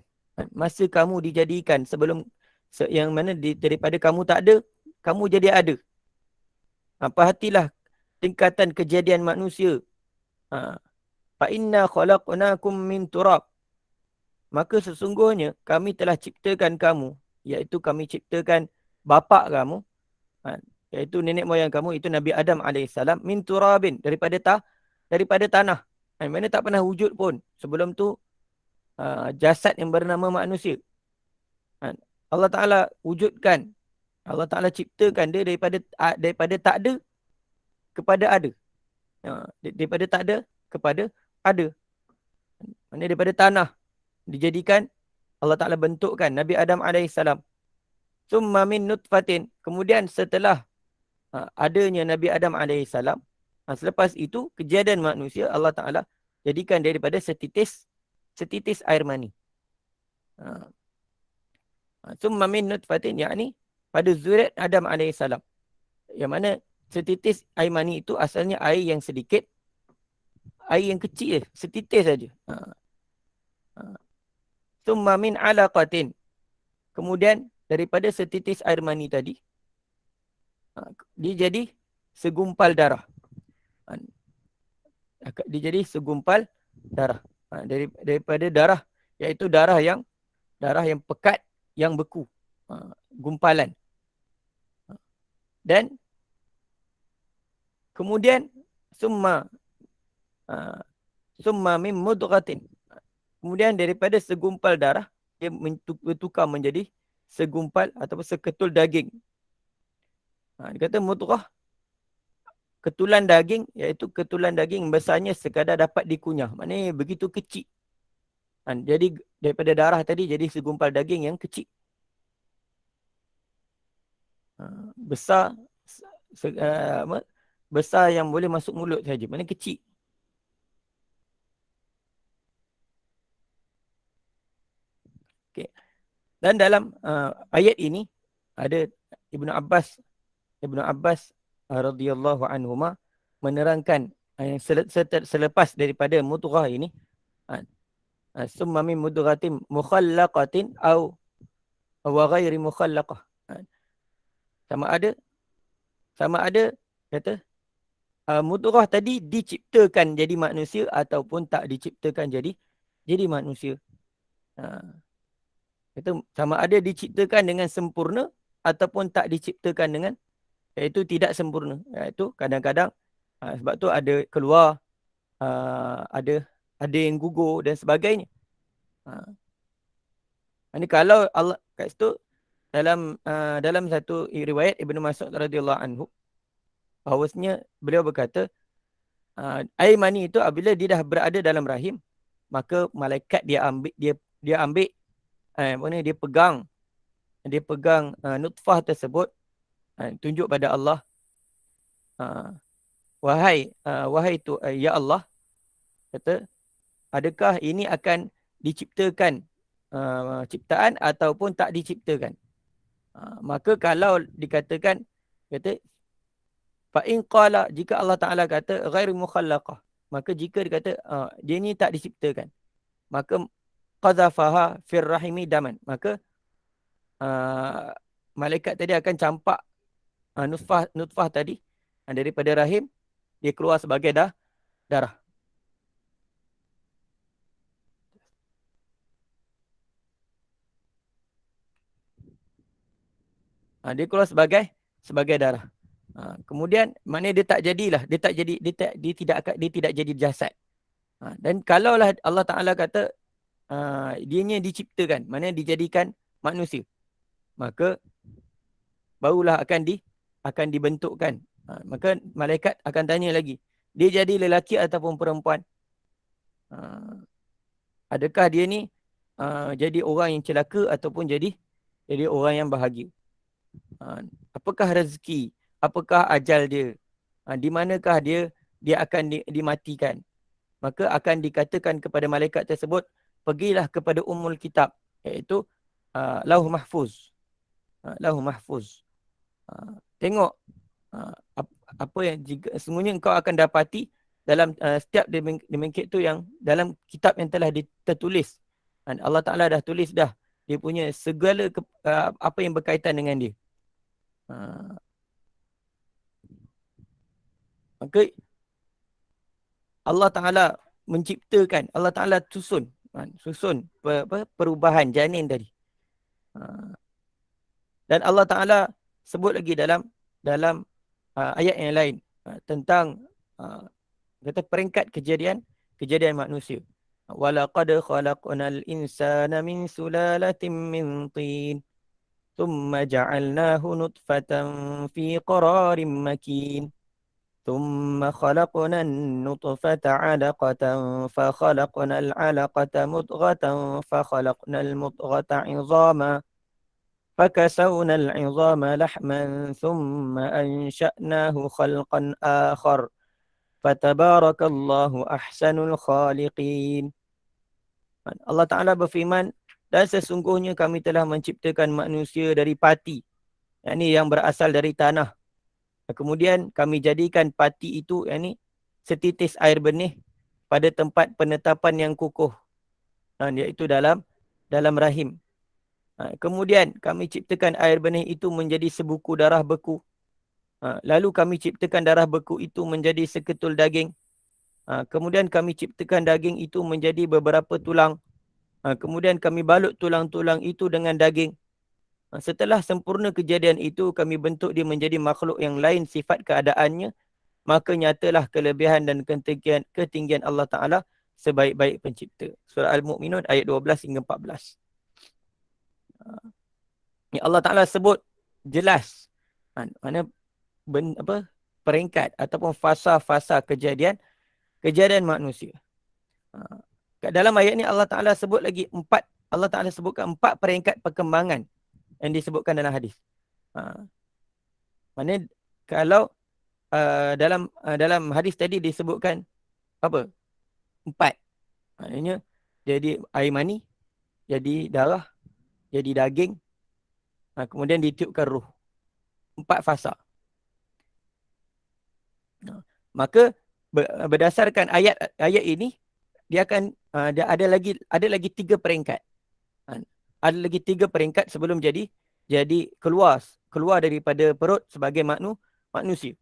Masa kamu dijadikan sebelum yang mana daripada kamu tak ada, kamu jadi ada. Perhatilah tingkatan kejadian manusia. Fa inna khalaqnakum min turab. Maka sesungguhnya kami telah ciptakan kamu, iaitu kami ciptakan bapa kamu, iaitu nenek moyang kamu, itu Nabi Adam AS, min turabin, daripada tanah. Mana tak pernah wujud pun sebelum tu jasad yang bernama manusia. Allah Ta'ala wujudkan, Allah Ta'ala ciptakan dia daripada tak ada kepada ada. Daripada tak ada kepada ada. Maknanya daripada tanah dijadikan, Allah Ta'ala bentukkan Nabi Adam alaihissalam. Summa min nutfatin. Kemudian setelah adanya Nabi Adam alaihissalam, selepas itu kejadian manusia Allah Ta'ala jadikan daripada setitis air mani. Summa min nutfatin, yakni pada zuriat Adam alaihissalam. Yang mana setitis air mani itu asalnya air yang sedikit, air yang kecil, setitis saja. Summa min alaqatin. Kemudian daripada setitis air mani tadi, dia jadi segumpal darah. Dia jadi segumpal darah. Daripada darah, iaitu darah yang pekat, yang beku. Gumpalan. Dan kemudian summa min mudghatin. Kemudian daripada segumpal darah, dia bertukar menjadi segumpal ataupun seketul daging. Dia kata mudghah, ketulan daging, iaitu ketulan daging besarnya sekadar dapat dikunyah. Maknanya begitu kecil. Jadi daripada darah tadi jadi segumpal daging yang kecil. Besar, besar yang boleh masuk mulut saja. Maknanya kecil. Okay. Dan dalam ayat ini ada Ibnu Abbas radhiyallahu anhuma menerangkan yang selepas daripada mudghah ini, summa min mudghatin mukhallaqatin au wa ghairi mukhallaqah. Sama ada kata mudghah tadi diciptakan jadi manusia ataupun tak diciptakan jadi manusia. Itu sama ada diciptakan dengan sempurna ataupun tak diciptakan dengan, iaitu tidak sempurna. Iaitu kadang-kadang sebab tu ada keluar, ada yang gugur dan sebagainya. Ini kalau Allah kat situ dalam satu riwayat Ibnu Mas'ud radhiyallahu anhu, bahawasanya beliau berkata, air mani itu apabila dia dah berada dalam rahim, maka malaikat dia ambil dia pegang nutfah tersebut, tunjuk pada Allah, wahai ya Allah, kata, adakah ini akan diciptakan ciptaan ataupun tak diciptakan? Maka kalau dikatakan, kata, fa in qala, jika Allah Taala kata ghairu mukhallaqah, maka jika dikata dia ni tak diciptakan, maka qazafaha fir rahimi daman, maka malaikat tadi akan campak nutfah tadi daripada rahim, dia keluar sebagai darah. Dia keluar sebagai darah. Kemudian maknanya dia tak jadilah, dia tidak jadi jasad. Dan kalaulah Allah Taala kata dianya diciptakan, maknanya dijadikan manusia, maka barulah akan dibentukkan. Maka malaikat akan tanya lagi, dia jadi lelaki ataupun perempuan? Adakah dia ni jadi orang yang celaka ataupun jadi orang yang bahagia? Apakah rezeki? Apakah ajal dia? Di manakah dia akan dimatikan? Maka akan dikatakan kepada malaikat tersebut, pergilah kepada Ummul Kitab, iaitu Lauh Mahfuz. Lauh Mahfuz. Tengok apa yang sesungguhnya engkau akan dapati dalam setiap demikian itu yang dalam kitab yang telah tertulis. Allah Ta'ala dah tulis dah dia punya segala apa yang berkaitan dengan dia. Maka Allah Ta'ala menciptakan, Allah Ta'ala susun perubahan janin tadi. Dan Allah Ta'ala sebut lagi dalam ayat yang lain tentang kata peringkat kejadian manusia. Walaqad khalaqnal insana min sulalatin min tin thumma ja'alnahu nutfatan fi qararin makin. ثم خلقنا النطفة علقة فخلقنا العلقة مضغة فخلقنا المضغة عظاما فكسونا العظام لحما ثم أنشأناه خلقا آخر فتبارك الله أحسن الخالقين. Allah Ta'ala berfirman, dan sesungguhnya kami telah menciptakan manusia dari pati, yang berasal dari tanah. Kemudian kami jadikan pati itu setitis air benih pada tempat penetapan yang kukuh, iaitu dalam rahim. Kemudian kami ciptakan air benih itu menjadi sebuku darah beku. Lalu kami ciptakan darah beku itu menjadi seketul daging. Kemudian kami ciptakan daging itu menjadi beberapa tulang. Kemudian kami balut tulang-tulang itu dengan daging. Setelah sempurna kejadian itu, kami bentuk dia menjadi makhluk yang lain sifat keadaannya. Maka nyatalah kelebihan dan ketinggian Allah Ta'ala sebaik-baik pencipta. Surah Al-Mu'minun ayat 12 hingga 14. Allah Ta'ala sebut jelas mana peringkat ataupun fasa-fasa kejadian manusia. Dalam ayat ni Allah Ta'ala sebut lagi Allah Ta'ala sebutkan 4 peringkat perkembangan yang disebutkan dalam hadis. Mana kalau dalam hadis tadi disebutkan apa? 4. Maknanya jadi air mani, jadi darah, jadi daging, kemudian ditiupkan ruh. 4 fasa. Maka berdasarkan ayat ini, dia akan dia ada lagi 3 peringkat. Ada lagi 3 peringkat sebelum jadi keluar daripada perut sebagai manusia.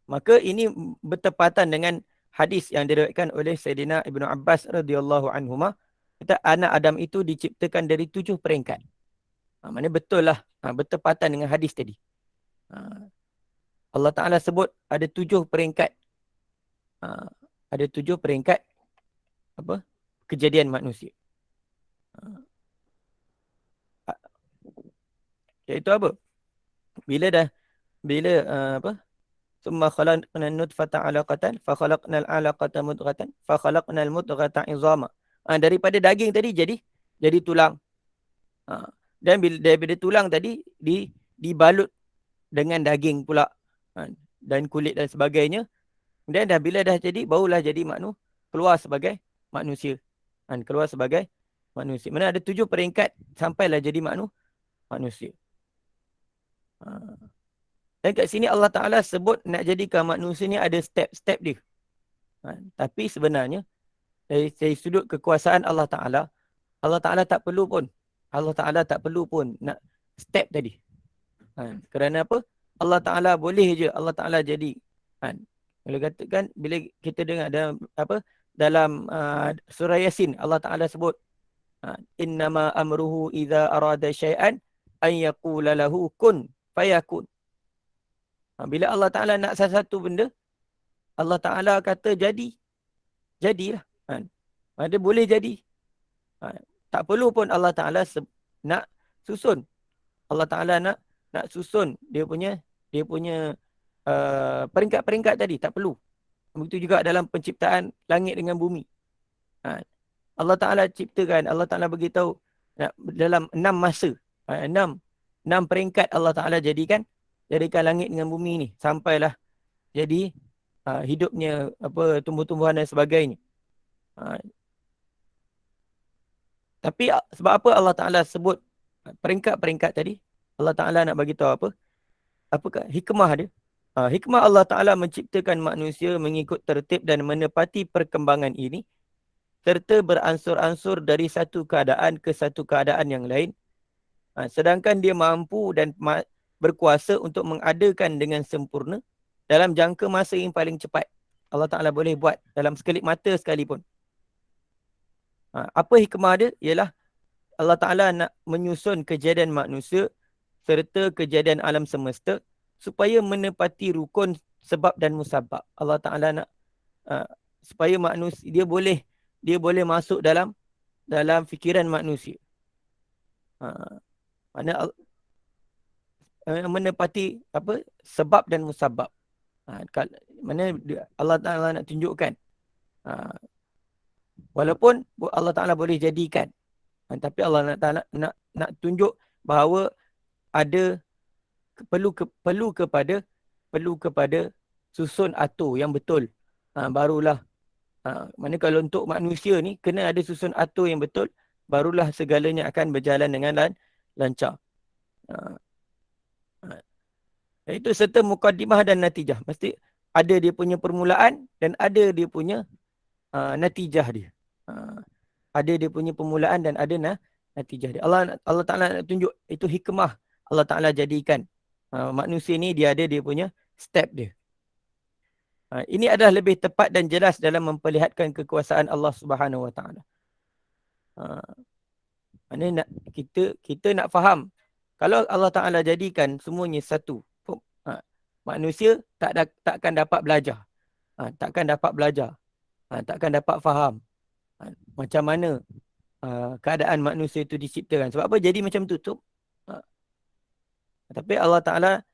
Maka ini bertepatan dengan hadis yang diriwayatkan oleh Sayyidina Ibnu Abbas radhiyallahu anhuma, kata anak Adam itu diciptakan dari 7 peringkat. Maknanya betul lah, bertepatan dengan hadis tadi. Allah Ta'ala sebut ada 7 peringkat. Ada 7 peringkat kejadian manusia. Iaitu apa? Bila summa khalaqna an-nutfata 'alaqatan fa khalaqna al-'alaqata mudghatan fa khalaqna al-mudghata 'izama. Daripada daging tadi jadi tulang. Dan daripada tulang tadi dibalut dengan daging pula. Dan kulit dan sebagainya. Dan bila dah jadi, barulah jadi keluar sebagai manusia. Keluar sebagai manusia. Mana ada 7 peringkat sampailah jadi manusia. Dan kat sini Allah Ta'ala sebut nak jadikan manusia ni ada step-step dia. Tapi sebenarnya dari sudut kekuasaan Allah Ta'ala tak perlu pun. Allah Ta'ala tak perlu pun nak step tadi. Kerana apa? Allah Ta'ala boleh je Allah Ta'ala jadi. Bila katakan, bila kita dengar dalam surah Yasin, Allah Ta'ala sebut innama amruhu idza arada syai'an an yaqula lahu kun fayakun. Bila Allah Ta'ala nak sesuatu benda, Allah Ta'ala kata jadilah. Dia boleh jadi. Tak perlu pun Allah Ta'ala nak susun. Allah Ta'ala nak susun dia punya peringkat-peringkat tadi, tak perlu. Begitu juga dalam penciptaan langit dengan bumi. Allah Ta'ala ciptakan, Allah Ta'ala beritahu dalam 6 masa, 6 peringkat Allah Ta'ala jadikan langit dengan bumi ni sampailah jadi hidupnya tumbuh-tumbuhan dan sebagainya. Tapi sebab apa Allah Ta'ala sebut peringkat-peringkat tadi? Allah Ta'ala nak bagi tahu apakah hikmah dia? Hikmah Allah Ta'ala menciptakan manusia mengikut tertib dan menepati perkembangan ini serta beransur-ansur dari satu keadaan ke satu keadaan yang lain. Sedangkan dia mampu dan berkuasa untuk mengadakan dengan sempurna dalam jangka masa yang paling cepat. Allah Ta'ala boleh buat dalam sekelip mata sekalipun. Apa hikmah dia? Ialah Allah Ta'ala nak menyusun kejadian manusia serta kejadian alam semesta supaya menepati rukun sebab dan musabab. Allah Ta'ala nak supaya manusia dia boleh masuk dalam fikiran manusia. Mana menepati sebab dan musabab. Mana Allah Ta'ala nak tunjukkan. Walaupun Allah Ta'ala boleh jadikan. Tapi Allah Ta'ala nak tunjuk bahawa ada perlu kepada susun atur yang betul. Barulah. Mana kalau untuk manusia ni kena ada susun atur yang betul, barulah segalanya akan berjalan dengan lancar. Itu serta mukaddimah dan natijah. Mesti ada dia punya permulaan dan ada dia punya natijah dia. Ada dia punya permulaan dan ada natijah dia. Allah Ta'ala nak tunjuk itu hikmah. Allah Ta'ala jadikan manusia ni dia ada dia punya step dia. Ini adalah lebih tepat dan jelas dalam memperlihatkan kekuasaan Allah Subhanahu Wa Ta'ala. Mana kita nak faham. Kalau Allah Ta'ala jadikan semuanya satu, manusia takkan dapat belajar. Takkan dapat belajar. Takkan dapat faham. Macam mana keadaan manusia itu diciptakan. Sebab apa jadi macam tu? Tapi Allah Ta'ala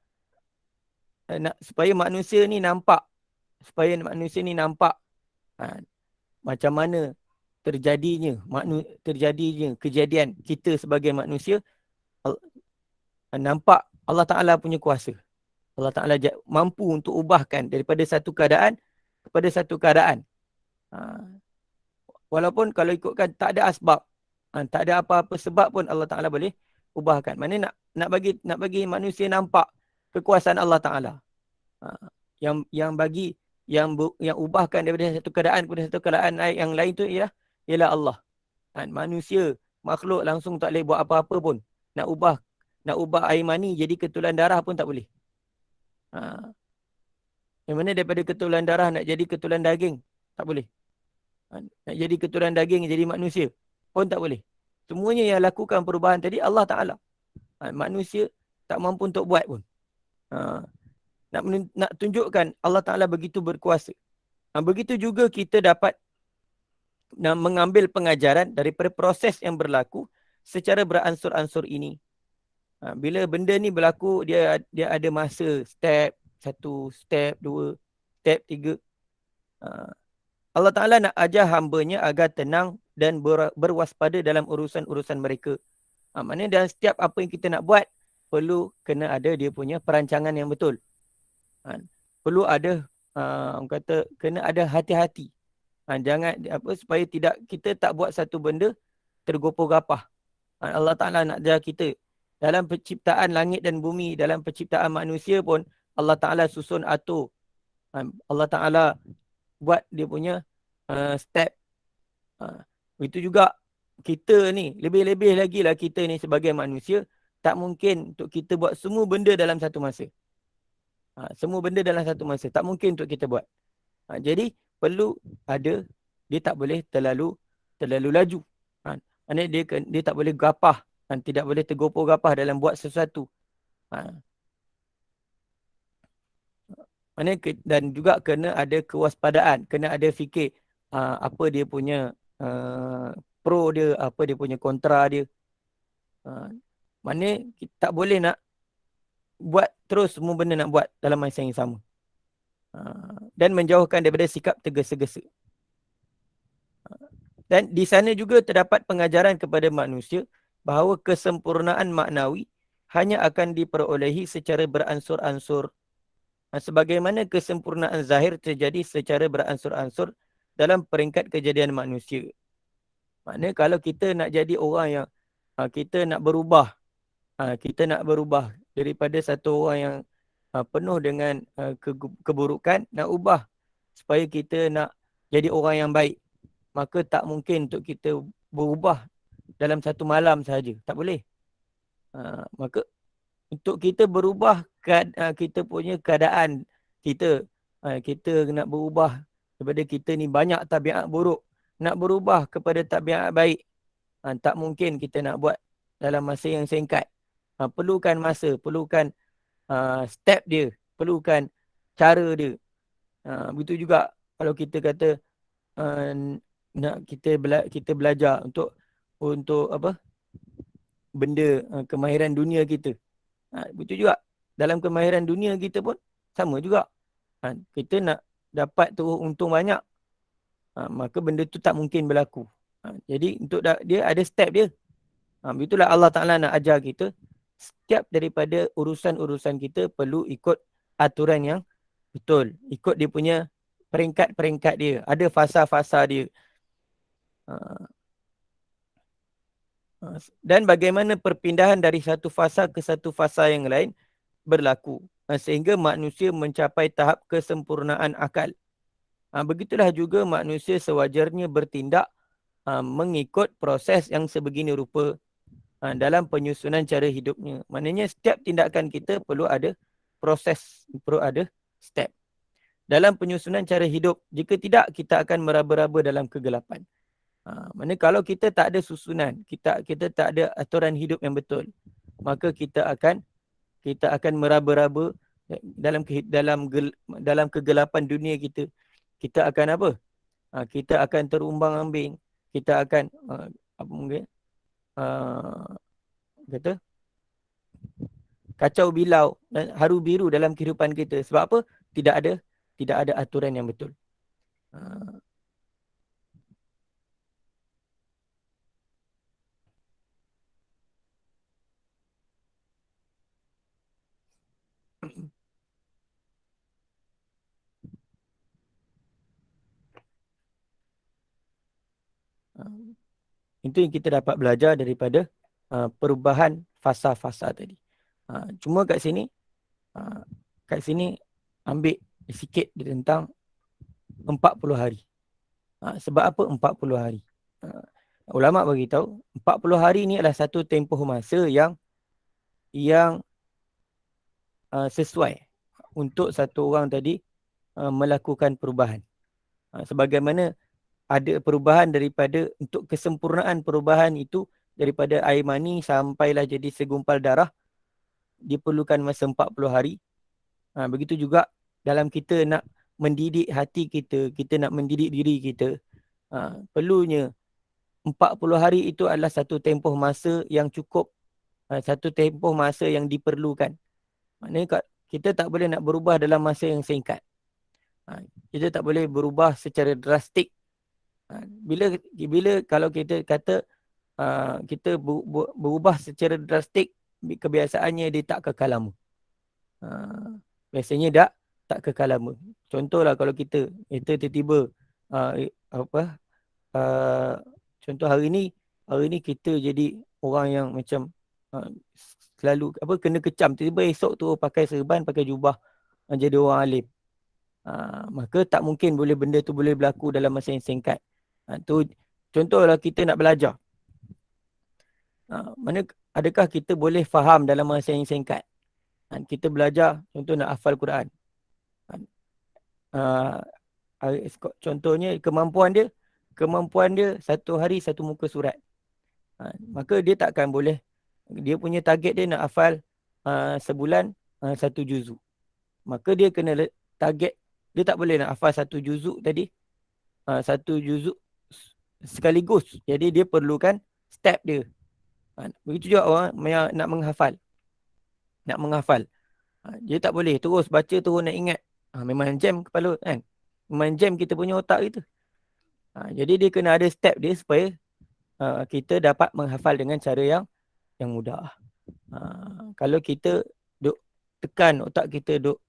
nak supaya manusia ni nampak. Macam mana terjadinya kejadian kita sebagai manusia. Nampak Allah Ta'ala punya kuasa. Allah Ta'ala mampu untuk ubahkan daripada satu keadaan kepada satu keadaan. Walaupun kalau ikutkan tak ada asbab, tak ada apa-apa sebab pun Allah Ta'ala boleh ubahkan. Mana nak bagi manusia nampak kekuasaan Allah Ta'ala. Yang ubahkan daripada satu keadaan kepada satu keadaan yang lain tu ialah Allah. Manusia, makhluk langsung tak boleh buat apa-apa pun. Nak ubah air mani jadi ketulan darah pun tak boleh. Yang mana daripada ketulan darah nak jadi ketulan daging, tak boleh. Nak jadi keturunan daging jadi manusia pun tak boleh. Semuanya yang lakukan perubahan tadi Allah Ta'ala. Manusia tak mampu untuk buat pun. Nak tunjukkan Allah Ta'ala begitu berkuasa. Begitu juga kita dapat mengambil pengajaran daripada proses yang berlaku secara beransur-ansur ini. Bila benda ni berlaku, dia ada masa step 1, step 2, step 3. Allah Ta'ala nak ajar hamba-Nya agar tenang dan berwaspada dalam urusan-urusan mereka. Maknanya dalam setiap apa yang kita nak buat, perlu kena ada dia punya perancangan yang betul. Perlu ada, kena ada hati-hati. Jangan supaya kita tak buat satu benda tergopoh-gapah. Allah Ta'ala nak ajar kita. Dalam penciptaan langit dan bumi, dalam penciptaan manusia pun, Allah Ta'ala susun atur. Allah Ta'ala buat dia punya step. Itu juga kita ni, lebih-lebih lagi lah kita ni sebagai manusia, tak mungkin untuk kita buat semua benda dalam satu masa. Semua benda dalam satu masa. Tak mungkin untuk kita buat. Jadi, perlu ada, dia tak boleh terlalu laju. Dia tak boleh gapah. Tidak boleh tergopoh gapah dalam buat sesuatu. Dan juga kena ada kewaspadaan, kena ada fikir apa dia punya pro dia, apa dia punya kontra dia. Maknanya kita tak boleh nak buat terus semua benda nak buat dalam masa yang sama. Dan menjauhkan daripada sikap tergesa-gesa. Dan di sana juga terdapat pengajaran kepada manusia bahawa kesempurnaan maknawi hanya akan diperolehi secara beransur-ansur. Sebagaimana kesempurnaan zahir terjadi secara beransur-ansur dalam peringkat kejadian manusia. Maknanya kalau kita nak jadi orang yang kita nak berubah daripada satu orang yang penuh dengan keburukan, nak ubah supaya kita nak jadi orang yang baik, maka tak mungkin untuk kita berubah dalam satu malam sahaja. Tak boleh. Maka untuk kita berubah kita punya keadaan kita nak berubah daripada kita ni banyak tabiat buruk, nak berubah kepada tabiat baik, tak mungkin kita nak buat dalam masa yang singkat. Perlukan masa, perlukan step dia, perlukan cara dia. Begitu juga kalau kita kata nak kita belajar untuk apa benda kemahiran dunia kita. Betul juga. Dalam kemahiran dunia kita pun sama juga. Kita nak dapat terus untung banyak, maka benda tu tak mungkin berlaku. Jadi untuk dia ada step dia. Begitulah Allah Ta'ala nak ajar kita. Setiap daripada urusan-urusan kita perlu ikut aturan yang betul. Ikut dia punya peringkat-peringkat dia. Ada fasa-fasa dia. Dan bagaimana perpindahan dari satu fasa ke satu fasa yang lain berlaku. Sehingga manusia mencapai tahap kesempurnaan akal. Begitulah juga manusia sewajarnya bertindak mengikut proses yang sebegini rupa dalam penyusunan cara hidupnya. Maknanya setiap tindakan kita perlu ada proses, perlu ada step. Dalam penyusunan cara hidup, jika tidak, kita akan meraba-raba dalam kegelapan. Mana kalau kita tak ada susunan, kita tak ada aturan hidup yang betul, maka kita akan meraba-raba dalam kegelapan dunia kita. Kita akan apa? Kita akan terumbang-ambing. Kita akan apa mungkin? Kata kacau bilau dan haru biru dalam kehidupan kita. Sebab apa? Tidak ada aturan yang betul. Itu yang kita dapat belajar daripada perubahan fasa-fasa tadi. Cuma kat sini ambil sikit tentang 40 hari. Sebab apa 40 hari? Ulama bagi tahu 40 hari ni adalah satu tempoh masa yang sesuai untuk satu orang tadi melakukan perubahan. Sebagaimana ada perubahan daripada untuk kesempurnaan perubahan itu daripada air mani sampailah jadi segumpal darah, diperlukan masa 40 hari. Begitu juga dalam kita nak mendidik hati kita, kita nak mendidik diri kita, perlunya 40 hari itu adalah satu tempoh masa yang cukup, satu tempoh masa yang diperlukan. Maknanya kita tak boleh nak berubah dalam masa yang singkat. Kita tak boleh berubah secara drastik. Bila kalau kita kata kita berubah secara drastik, kebiasaannya dia tak kekal lama. Biasanya tak kekal lama. Contohlah kalau kita tiba-tiba contoh hari ni kita jadi orang yang macam selalu kena kecam, tiba-tiba esok tu pakai serban, pakai jubah, jadi orang alim. Maka tak mungkin benda tu boleh berlaku dalam masa yang singkat. Tu contohlah kita nak belajar. Adakah kita boleh faham dalam masa yang singkat? Kita belajar, contoh nak hafal Quran. Contohnya kemampuan dia satu hari satu muka surat. Maka dia takkan boleh, dia punya target dia nak hafal sebulan satu juzuk. Maka dia kena target, dia tak boleh nak hafal satu juzuk tadi, satu juzuk sekaligus. Jadi dia perlukan step dia. Begitu juga orang yang nak menghafal. Dia tak boleh terus baca terus nak ingat. Memang jam kepala kan. Memang jam kita punya otak kita. Jadi dia kena ada step dia supaya kita dapat menghafal dengan cara yang mudah. Kalau kita duk tekan otak kita, duk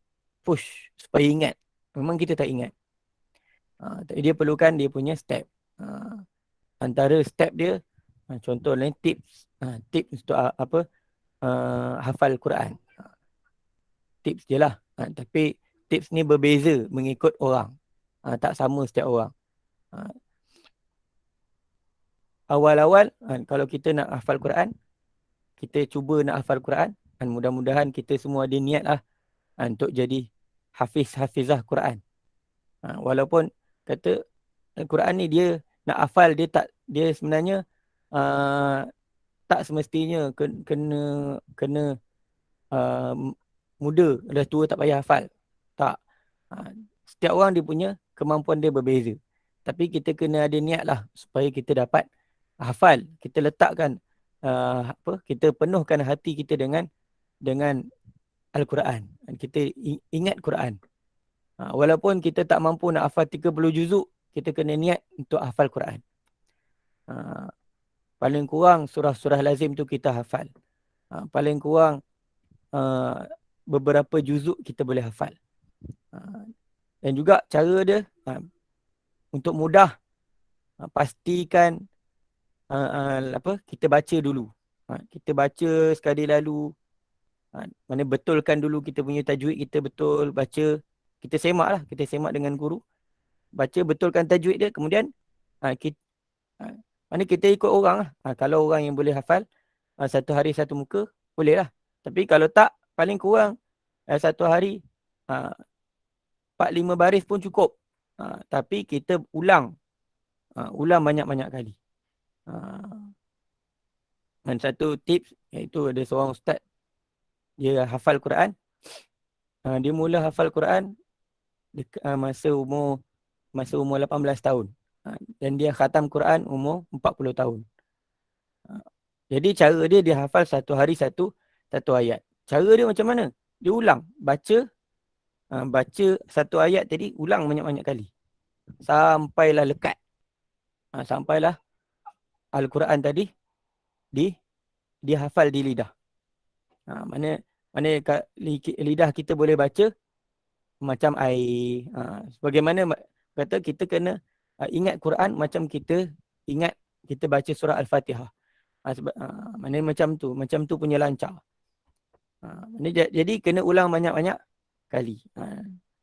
push supaya ingat, memang kita tak ingat. Dia perlukan dia punya step. Antara step dia, contoh lain tips untuk hafal Quran. Tips je lah. Tapi tips ni berbeza mengikut orang. Tak sama setiap orang. Awal-awal, kalau kita nak hafal Quran, kita cuba nak hafal Quran, mudah-mudahan kita semua ada niat lah untuk jadi hafizah Quran. Walaupun kata Quran ni dia nak hafal, dia sebenarnya tak semestinya kena muda, dah tua tak payah hafal. Tak. Setiap orang dia punya kemampuan dia berbeza. Tapi kita kena ada niat lah supaya kita dapat hafal. Kita letakkan kita penuhkan hati kita dengan dengan Al-Quran. Kita ingat Quran. Walaupun kita tak mampu nak hafal 30 juzuk, kita kena niat untuk hafal Quran. Paling kurang surah-surah lazim tu kita hafal. Paling kurang beberapa juzuk kita boleh hafal. Dan juga cara dia untuk mudah, pastikan kita baca dulu. Kita baca sekali lalu. Mana betulkan dulu kita punya tajwid kita betul. Baca, kita semak lah. Kita semak dengan guru. Baca, betulkan tajwid dia. Kemudian mana kita ikut orang lah. Kalau orang yang boleh hafal satu hari satu muka, boleh lah. Tapi kalau tak, paling kurang satu hari 4-5 baris pun cukup. Tapi kita ulang banyak-banyak kali. Dan satu tips, iaitu ada seorang ustaz, dia hafal Quran. Dia mula hafal Quran masa umur 18 tahun. Dan dia khatam Quran umur 40 tahun. Jadi cara dia hafal satu hari satu ayat. Cara dia macam mana? Dia ulang. Baca satu ayat tadi, ulang banyak-banyak kali. Sampailah lekat. Sampailah Al-Quran tadi dia hafal di lidah. Mana lidah kita boleh baca macam air. Sebagaimana kata kita kena ingat Quran macam kita ingat kita baca surah Al-Fatihah. Mana macam tu punya lancar. Jadi kena ulang banyak-banyak kali.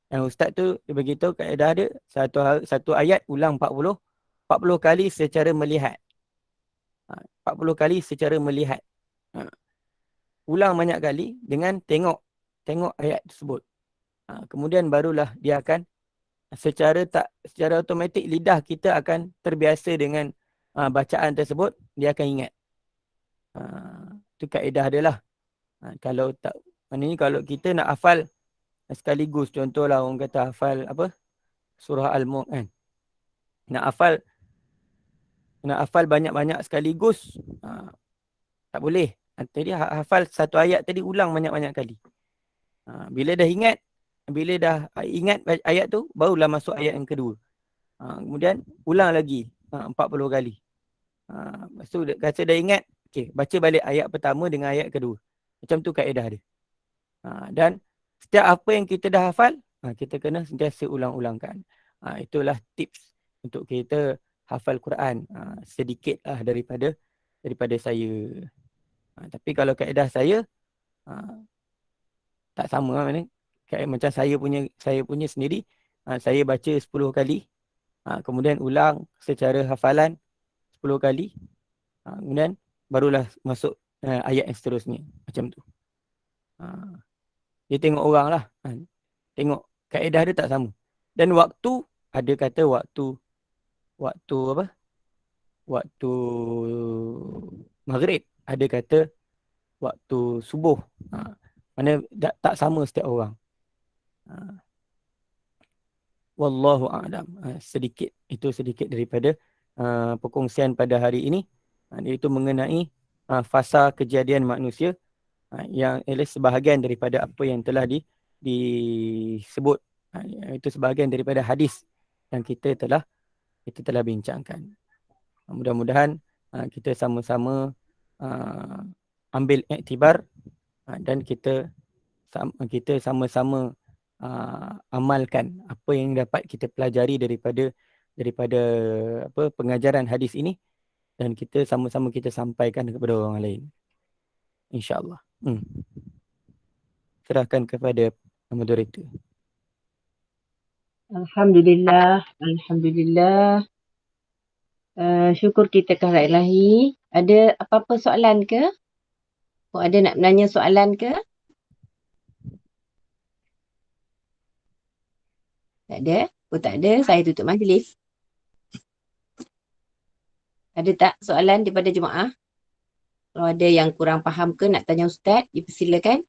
Yang ustaz tu dia beritahu kaedah dia satu ayat ulang 40 kali secara melihat. 40 kali secara melihat. Ulang banyak kali dengan tengok ayat tersebut. Kemudian barulah dia akan secara automatik lidah kita akan terbiasa dengan bacaan tersebut, dia akan ingat. Itu kaedah dia lah. Kalau tak, maknanya kalau kita nak hafal sekaligus, contohlah orang kata hafal surah Al-Mulk kan. Nak hafal banyak-banyak sekaligus, tak boleh. Tadi hafal satu ayat tadi ulang banyak-banyak kali. Bila dah ingat ayat tu, barulah masuk ayat yang kedua. Kemudian ulang lagi 40 kali. Lepas tu kata dah ingat, okey, baca balik ayat pertama dengan ayat kedua. Macam tu kaedah dia. Dan setiap apa yang kita dah hafal, kita kena sentiasa ulang-ulangkan. Itulah tips untuk kita hafal Quran. Sedikit lah daripada saya. Tapi kalau kaedah saya tak sama lah. Macam saya punya sendiri, saya baca 10 kali, kemudian ulang secara hafalan 10 kali, kemudian barulah masuk ayat yang seterusnya. Macam tu. Dia tengok orang lah. Tengok kaedah dia tak sama. Dan waktu, ada kata waktu maghrib, ada kata waktu subuh. Mana tak sama setiap orang. Wallahu a'lam. Itu sedikit daripada perkongsian pada hari ini, iaitu mengenai fasa kejadian manusia, yang ialah sebahagian daripada apa yang telah disebut. Itu sebahagian daripada hadis yang kita telah bincangkan. Mudah-mudahan kita sama-sama ambil iktibar, dan kita sama-sama amalkan apa yang dapat kita pelajari daripada pengajaran hadis ini, dan kita sama-sama kita sampaikan kepada orang lain, insya-Allah. Serahkan kepada moderator. Alhamdulillah. Syukur kita kehadrat Ilahi. Ada apa-apa soalan ke? Ada nak menanya soalan ke? Tak ada? Tak ada, saya tutup majlis. Ada tak soalan daripada jemaah? Kalau ada yang kurang faham ke nak tanya ustaz, dipersilakan.